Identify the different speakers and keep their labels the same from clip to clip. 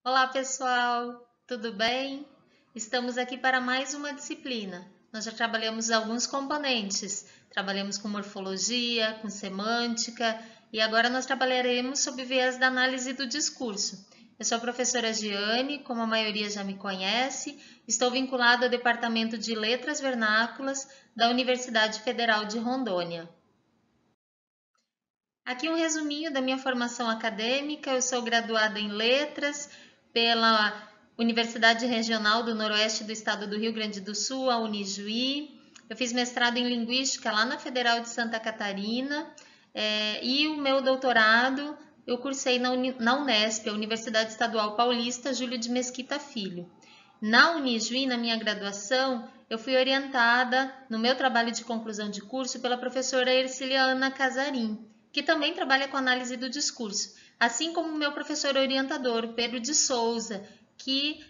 Speaker 1: Olá, pessoal, tudo bem? Estamos aqui para mais uma disciplina. Nós já trabalhamos alguns componentes, trabalhamos com morfologia, com semântica e agora nós trabalharemos sob o viés da análise do discurso. Eu sou a professora Giane, como a maioria já me conhece, estou vinculada ao Departamento de Letras Vernáculas da Universidade Federal de Rondônia. Aqui um resuminho da minha formação acadêmica. Eu sou graduada em Letras pela Universidade Regional do Noroeste do Estado do Rio Grande do Sul, a Unijuí. Eu fiz mestrado em Linguística lá na Federal de Santa Catarina e o meu doutorado eu cursei na Unesp, a Universidade Estadual Paulista Júlio de Mesquita Filho. Na Unijuí, na minha graduação, eu fui orientada no meu trabalho de conclusão de curso pela professora Erciliana Casarim, que também trabalha com análise do discurso, assim como o meu professor orientador, Pedro de Souza, que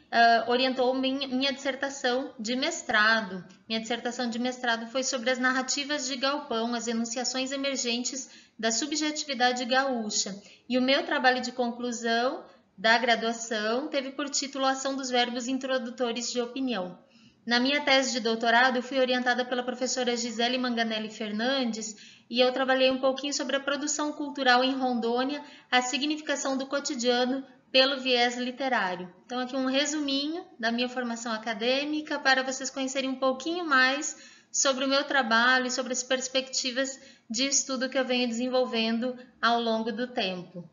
Speaker 1: orientou minha dissertação de mestrado. Minha dissertação de mestrado foi sobre as narrativas de Galpão, as enunciações emergentes da subjetividade gaúcha. E o meu trabalho de conclusão da graduação teve por título a Ação dos Verbos Introdutores de Opinião. Na minha tese de doutorado, eu fui orientada pela professora Gisele Manganelli Fernandes e eu trabalhei um pouquinho sobre a produção cultural em Rondônia, a significação do cotidiano pelo viés literário. Então, aqui um resuminho da minha formação acadêmica para vocês conhecerem um pouquinho mais sobre o meu trabalho e sobre as perspectivas de estudo que eu venho desenvolvendo ao longo do tempo.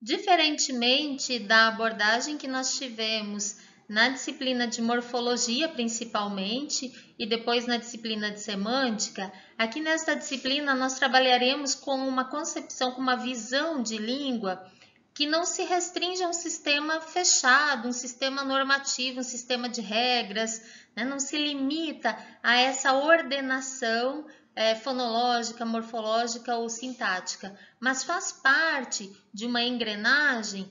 Speaker 1: Diferentemente da abordagem que nós tivemos na disciplina de morfologia, principalmente, e depois na disciplina de semântica, aqui nesta disciplina nós trabalharemos com uma concepção, com uma visão de língua que não se restringe a um sistema fechado, um sistema normativo, um sistema de regras, né? Não se limita a essa ordenação fonológica, morfológica ou sintática, mas faz parte de uma engrenagem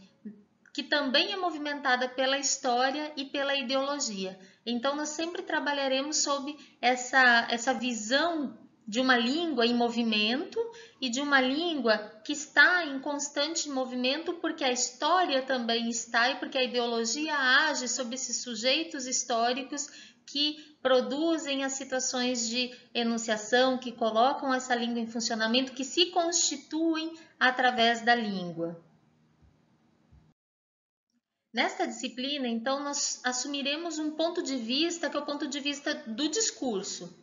Speaker 1: que também é movimentada pela história e pela ideologia. Então, nós sempre trabalharemos sob essa visão de uma língua em movimento e de uma língua que está em constante movimento porque a história também está e porque a ideologia age sobre esses sujeitos históricos que produzem as situações de enunciação, que colocam essa língua em funcionamento, que se constituem através da língua. Nesta disciplina, então, nós assumiremos um ponto de vista que é o ponto de vista do discurso.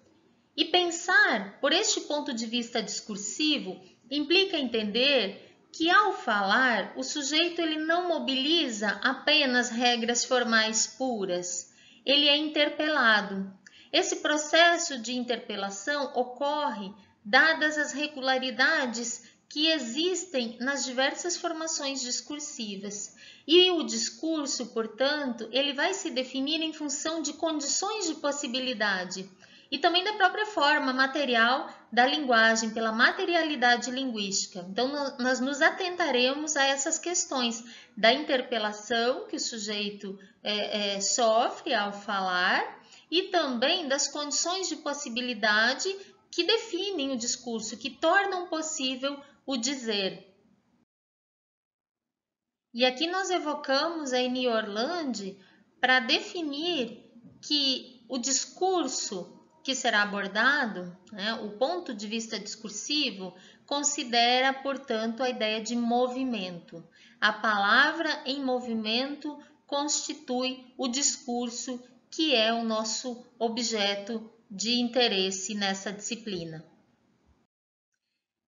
Speaker 1: E pensar por este ponto de vista discursivo implica entender que ao falar, o sujeito ele não mobiliza apenas regras formais puras, ele é interpelado. Esse processo de interpelação ocorre dadas as regularidades que existem nas diversas formações discursivas. E o discurso, portanto, ele vai se definir em função de condições de possibilidade e também da própria forma material da linguagem, pela materialidade linguística. Então, nós nos atentaremos a essas questões da interpelação que o sujeito sofre ao falar e também das condições de possibilidade que definem o discurso, que tornam possível o dizer. E aqui nós evocamos a Eni Orlandi para definir que o discurso que será abordado, né, o ponto de vista discursivo, considera, portanto, a ideia de movimento. A palavra em movimento constitui o discurso que é o nosso objeto de interesse nessa disciplina.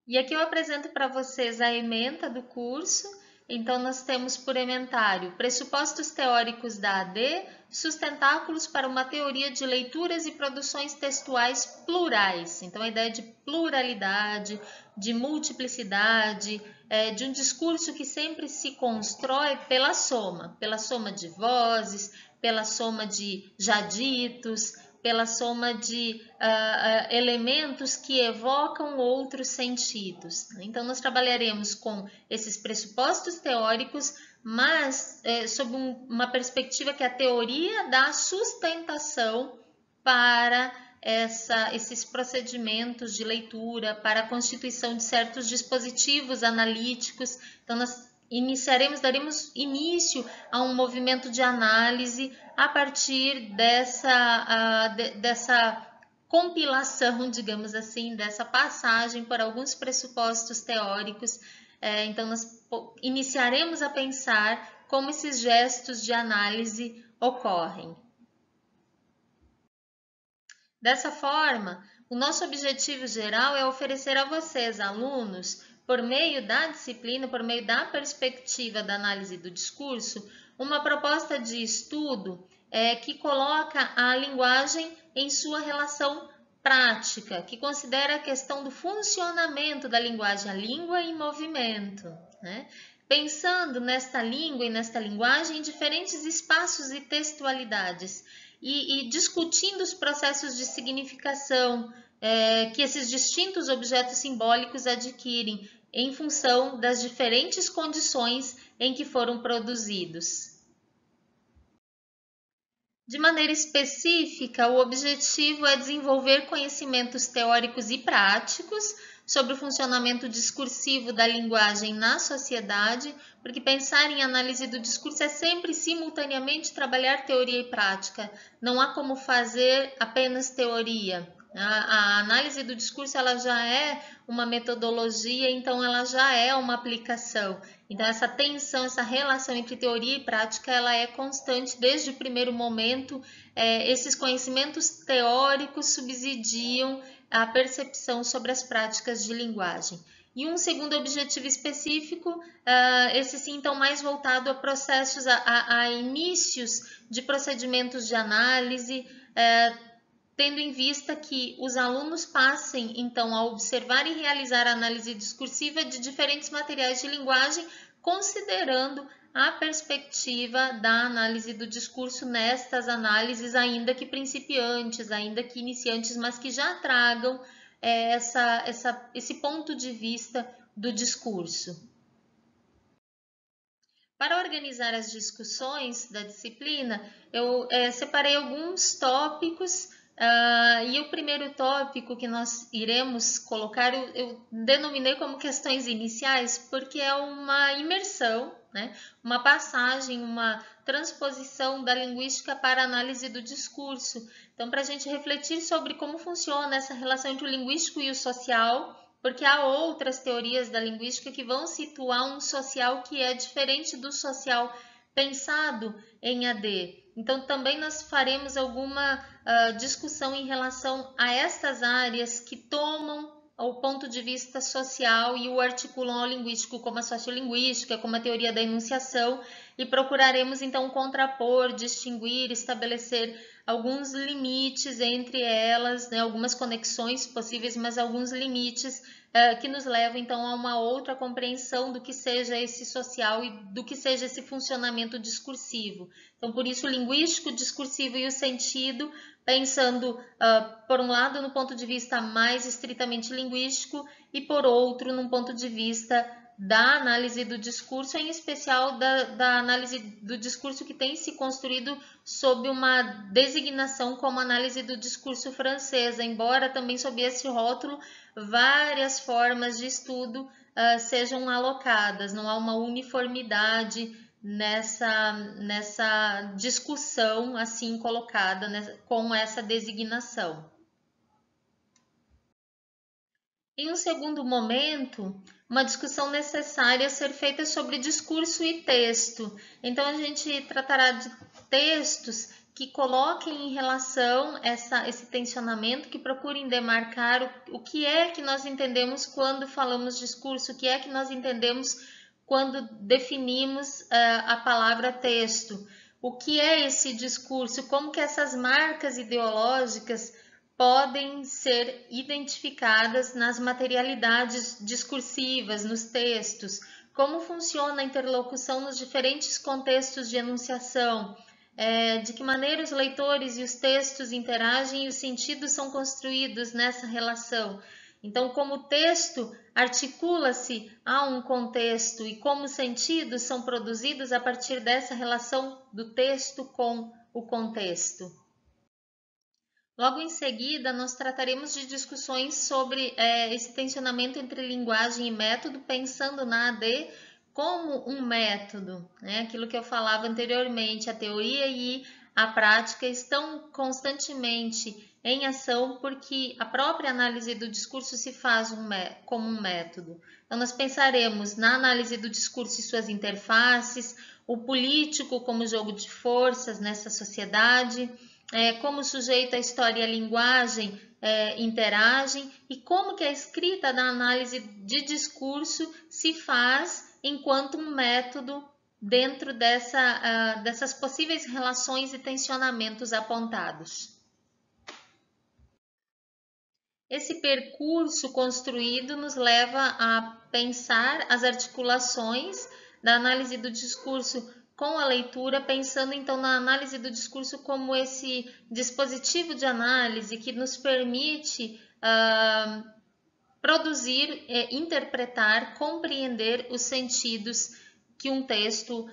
Speaker 1: E aqui eu apresento para vocês a ementa do curso. Então, nós temos por ementário pressupostos teóricos da AD, sustentáculos para uma teoria de leituras e produções textuais plurais. Então, a ideia de pluralidade, de multiplicidade, de um discurso que sempre se constrói pela soma de vozes, pela soma de jaditos, pela soma de elementos que evocam outros sentidos. Então, nós trabalharemos com esses pressupostos teóricos, mas sob uma perspectiva que é a teoria da sustentação para esses procedimentos de leitura, para a constituição de certos dispositivos analíticos. Então, nós daremos início a um movimento de análise a partir dessa compilação, digamos assim, dessa passagem por alguns pressupostos teóricos. Então, nós iniciaremos a pensar como esses gestos de análise ocorrem. Dessa forma, o nosso objetivo geral é oferecer a vocês, alunos, por meio da disciplina, por meio da perspectiva da análise do discurso, uma proposta de estudo que coloca a linguagem em sua relação prática, que considera a questão do funcionamento da linguagem, a língua em movimento, né? Pensando nesta língua e nesta linguagem em diferentes espaços e textualidades, e discutindo os processos de significação que esses distintos objetos simbólicos adquirem em função das diferentes condições em que foram produzidos. De maneira específica, o objetivo é desenvolver conhecimentos teóricos e práticos sobre o funcionamento discursivo da linguagem na sociedade, porque pensar em análise do discurso é sempre simultaneamente trabalhar teoria e prática. Não há como fazer apenas teoria. A análise do discurso ela já é uma metodologia, então ela já é uma aplicação. Então essa tensão, essa relação entre teoria e prática, ela é constante desde o primeiro momento. Esses conhecimentos teóricos subsidiam a percepção sobre as práticas de linguagem. E um segundo objetivo específico, esse sim então mais voltado a processos, a inícios de procedimentos de análise, tendo em vista que os alunos passem, então, a observar e realizar a análise discursiva de diferentes materiais de linguagem, considerando a perspectiva da análise do discurso nestas análises, ainda que principiantes, ainda que iniciantes, mas que já tragam esse ponto de vista do discurso. Para organizar as discussões da disciplina, eu separei alguns tópicos. E o primeiro tópico que nós iremos colocar, eu denominei como questões iniciais, porque é uma imersão, né? Uma passagem, uma transposição da linguística para a análise do discurso. Então, para a gente refletir sobre como funciona essa relação entre o linguístico e o social, porque há outras teorias da linguística que vão situar um social que é diferente do social pensado em AD. Então, também nós faremos alguma discussão em relação a estas áreas que tomam o ponto de vista social e o articulam ao linguístico, como a sociolinguística, como a teoria da enunciação, e procuraremos então contrapor, distinguir, estabelecer alguns limites entre elas, né, algumas conexões possíveis, mas alguns limites que nos levam então a uma outra compreensão do que seja esse social e do que seja esse funcionamento discursivo. Então, por isso, o linguístico, o discursivo e o sentido, pensando, por um lado, no ponto de vista mais estritamente linguístico e, por outro, num ponto de vista da análise do discurso, em especial da análise do discurso que tem se construído sob uma designação como análise do discurso francesa, embora também sob esse rótulo várias formas de estudo sejam alocadas, não há uma uniformidade nessa discussão assim colocada, né, com essa designação. Em um segundo momento, uma discussão necessária a ser feita sobre discurso e texto. Então, a gente tratará de textos que coloquem em relação esse tensionamento, que procurem demarcar o que é que nós entendemos quando falamos discurso, o que é que nós entendemos quando definimos a palavra texto. O que é esse discurso? Como que essas marcas ideológicas podem ser identificadas nas materialidades discursivas, nos textos? Como funciona a interlocução nos diferentes contextos de enunciação? De que maneira os leitores e os textos interagem e os sentidos são construídos nessa relação? Então, como o texto articula-se a um contexto e como os sentidos são produzidos a partir dessa relação do texto com o contexto. Logo em seguida, nós trataremos de discussões sobre esse tensionamento entre linguagem e método, pensando na AD como um método, né? Aquilo que eu falava anteriormente, a teoria e a prática estão constantemente em ação porque a própria análise do discurso se faz como um método. Então, nós pensaremos na análise do discurso e suas interfaces, o político como jogo de forças nessa sociedade, como o sujeito, a história e a linguagem interagem e como que a escrita da análise de discurso se faz enquanto um método dentro dessas possíveis relações e tensionamentos apontados. Esse percurso construído nos leva a pensar as articulações da análise do discurso com a leitura, pensando então na análise do discurso como esse dispositivo de análise que nos permite produzir, interpretar, compreender os sentidos que um texto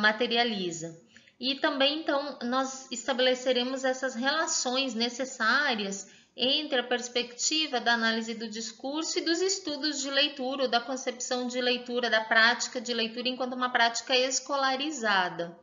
Speaker 1: materializa. E também, então, nós estabeleceremos essas relações necessárias entre a perspectiva da análise do discurso e dos estudos de leitura, ou da concepção de leitura, da prática de leitura enquanto uma prática escolarizada.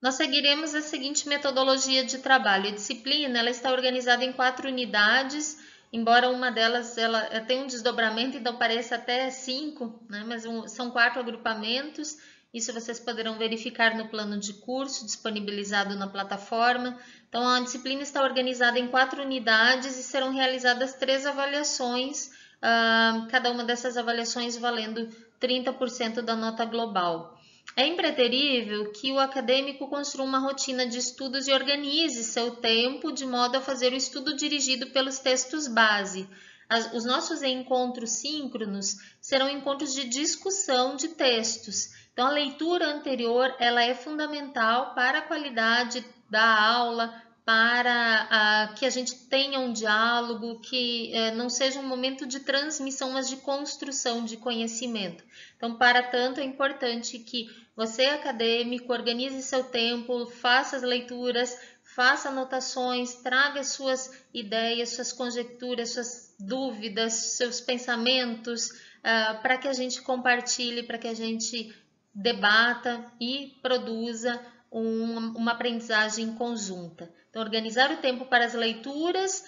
Speaker 1: Nós seguiremos a seguinte metodologia de trabalho. A disciplina ela está organizada em 4 unidades, embora uma delas ela tenha um desdobramento, então pareça até 5, né? Mas são 4 agrupamentos. Isso vocês poderão verificar no plano de curso disponibilizado na plataforma. Então, a disciplina está organizada em 4 unidades e serão realizadas 3 avaliações, cada uma dessas avaliações valendo 30% da nota global. É impreterível que o acadêmico construa uma rotina de estudos e organize seu tempo de modo a fazer o estudo dirigido pelos textos base. Os nossos encontros síncronos serão encontros de discussão de textos. Então, a leitura anterior ela é fundamental para a qualidade da aula, para que a gente tenha um diálogo, que não seja um momento de transmissão, mas de construção de conhecimento. Então, para tanto, é importante que você, acadêmico, organize seu tempo, faça as leituras, faça anotações, traga suas ideias, suas conjecturas, suas dúvidas, seus pensamentos, para que a gente compartilhe, para que a gente debata e produza uma aprendizagem conjunta. Então, organizar o tempo para as leituras,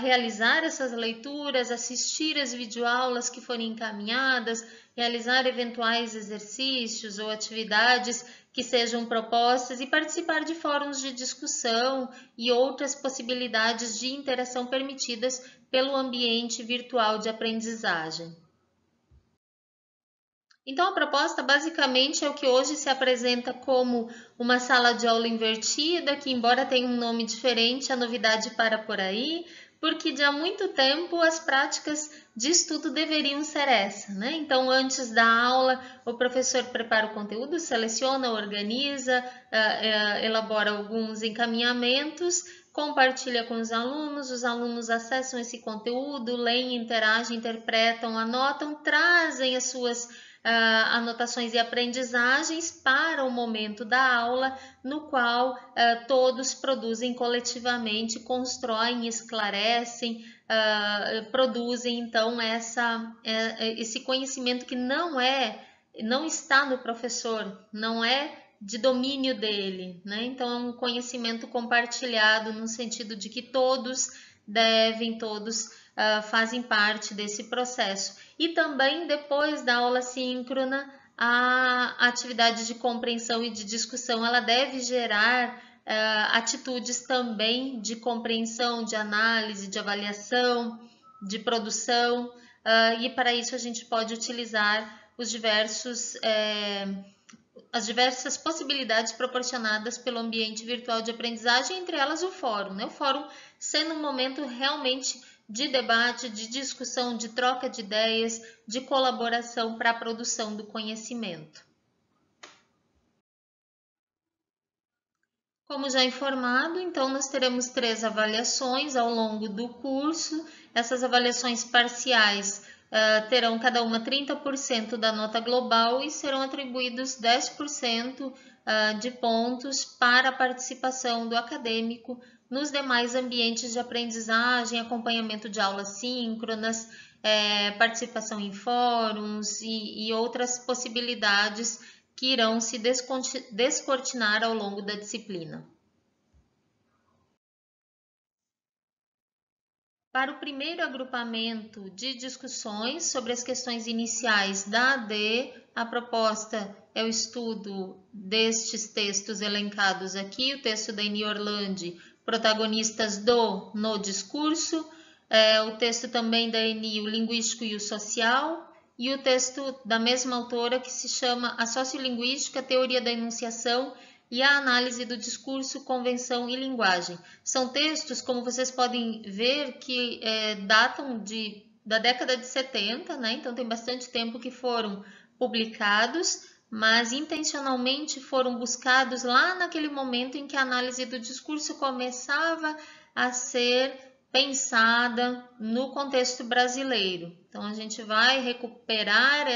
Speaker 1: realizar essas leituras, assistir as videoaulas que forem encaminhadas, realizar eventuais exercícios ou atividades que sejam propostas e participar de fóruns de discussão e outras possibilidades de interação permitidas pelo ambiente virtual de aprendizagem. Então, a proposta basicamente é o que hoje se apresenta como uma sala de aula invertida, que embora tenha um nome diferente, a novidade para por aí, porque de há muito tempo as práticas de estudo deveriam ser essa, né? Então, antes da aula, o professor prepara o conteúdo, seleciona, organiza, elabora alguns encaminhamentos, compartilha com os alunos acessam esse conteúdo, leem, interagem, interpretam, anotam, trazem as suas anotações e aprendizagens para o momento da aula, no qual todos produzem coletivamente, constroem, esclarecem, produzem então esse conhecimento que não está no professor, não é de domínio dele, né? Então é um conhecimento compartilhado no sentido de que todos fazem parte desse processo. E também depois da aula síncrona, a atividade de compreensão e de discussão ela deve gerar atitudes também de compreensão, de análise, de avaliação, de produção, e para isso a gente pode utilizar as diversas possibilidades proporcionadas pelo ambiente virtual de aprendizagem, entre elas o fórum, né? O fórum sendo um momento realmente de debate, de discussão, de troca de ideias, de colaboração para a produção do conhecimento. Como já informado, então nós teremos 3 avaliações ao longo do curso. Essas avaliações parciais terão cada uma 30% da nota global e serão atribuídos 10% de pontos para a participação do acadêmico nos demais ambientes de aprendizagem, acompanhamento de aulas síncronas, participação em fóruns e outras possibilidades que irão se descortinar ao longo da disciplina. Para o primeiro agrupamento de discussões sobre as questões iniciais da AD, a proposta é o estudo destes textos elencados aqui, o texto da Eni Orlandi, Protagonistas no Discurso, o texto também da Eni, O Linguístico e o Social, e o texto da mesma autora que se chama A Sociolinguística, Teoria da Enunciação e a Análise do Discurso, Convenção e Linguagem. São textos, como vocês podem ver, que datam da década de 70, né? Então tem bastante tempo que foram publicados, mas intencionalmente foram buscados lá naquele momento em que a análise do discurso começava a ser pensada no contexto brasileiro. Então, a gente vai recuperar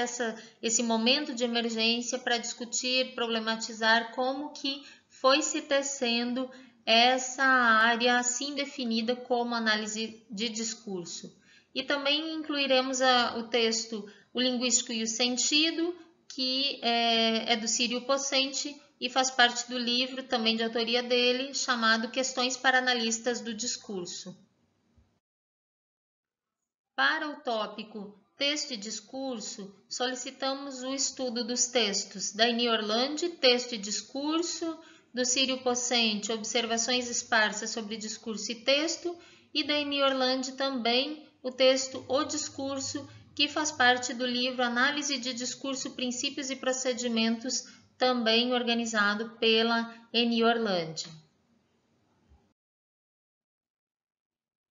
Speaker 1: esse momento de emergência para discutir, problematizar como que foi se tecendo essa área assim definida como análise de discurso. E também incluiremos o texto O Linguístico e o Sentido, que é do Círio Pocente e faz parte do livro, também de autoria dele, chamado Questões para Analistas do Discurso. Para o tópico Texto e Discurso, solicitamos o estudo dos textos da Eni Orlandi, Texto e Discurso, do Círio Pocente, Observações Esparsas sobre Discurso e Texto, e da Eni Orlandi também o texto O Discurso, que faz parte do livro Análise de Discurso, Princípios e Procedimentos, também organizado pela Eni Orlandi.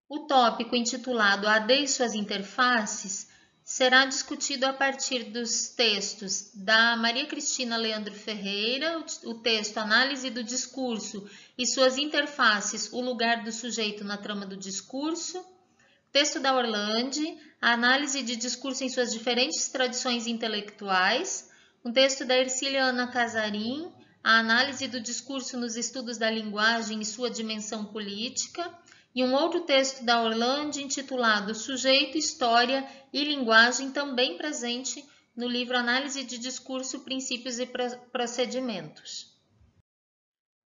Speaker 1: O tópico intitulado AD e suas interfaces será discutido a partir dos textos da Maria Cristina Leandro Ferreira, o texto Análise do Discurso e suas interfaces, o lugar do sujeito na trama do discurso, texto da Orlandi, a análise de discurso em suas diferentes tradições intelectuais, um texto da Ercília Ana Casarim, a análise do discurso nos estudos da linguagem e sua dimensão política, e um outro texto da Orlandi intitulado Sujeito, História e Linguagem, também presente no livro Análise de Discurso, Princípios e Procedimentos.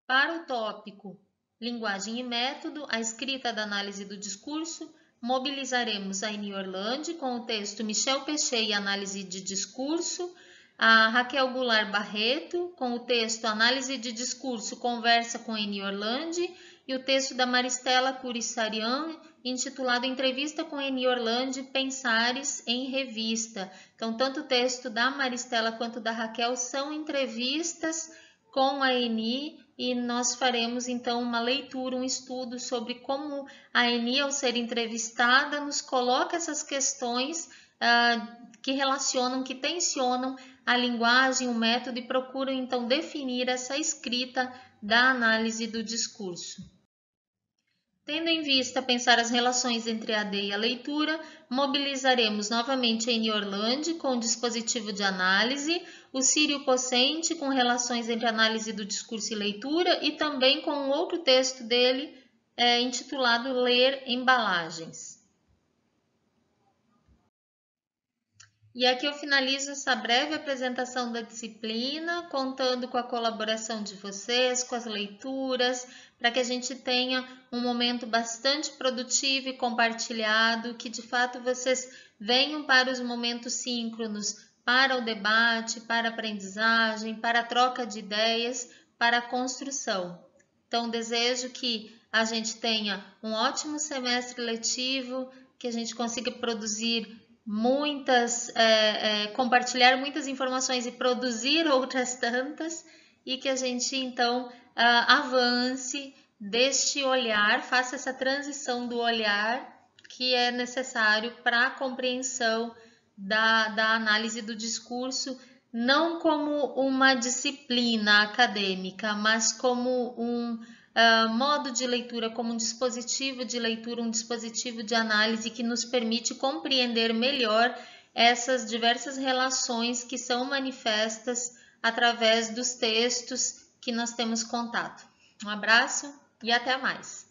Speaker 1: Para o tópico Linguagem e Método, a escrita da análise do discurso, mobilizaremos a Eni Orlandi com o texto Michel Pechet e Análise de Discurso, a Raquel Goulart Barreto com o texto Análise de Discurso, Conversa com Eni Orlandi, e o texto da Maristela Curissarian, intitulado Entrevista com Eni Orlandi, Pensares em Revista. Então, tanto o texto da Maristela quanto da Raquel são entrevistas com a Eni, e nós faremos então uma leitura, um estudo sobre como a Eni, ao ser entrevistada, nos coloca essas questões que relacionam, que tensionam a linguagem, o método e procuram então definir essa escrita da análise do discurso. Tendo em vista pensar as relações entre a AD e a leitura, mobilizaremos novamente a Eni Orlandi com o dispositivo de análise, o Círio Pocente com relações entre análise do discurso e leitura e também com um outro texto dele intitulado Ler Embalagens. E aqui eu finalizo essa breve apresentação da disciplina, contando com a colaboração de vocês, com as leituras, para que a gente tenha um momento bastante produtivo e compartilhado, que de fato vocês venham para os momentos síncronos, para o debate, para a aprendizagem, para a troca de ideias, para a construção. Então, desejo que a gente tenha um ótimo semestre letivo, que a gente consiga produzir compartilhar muitas informações e produzir outras tantas, e que a gente então avance deste olhar, faça essa transição do olhar que é necessário para a compreensão da análise do discurso, não como uma disciplina acadêmica, mas como um modo de leitura, como um dispositivo de leitura, um dispositivo de análise que nos permite compreender melhor essas diversas relações que são manifestas através dos textos que nós temos contato. Um abraço e até mais!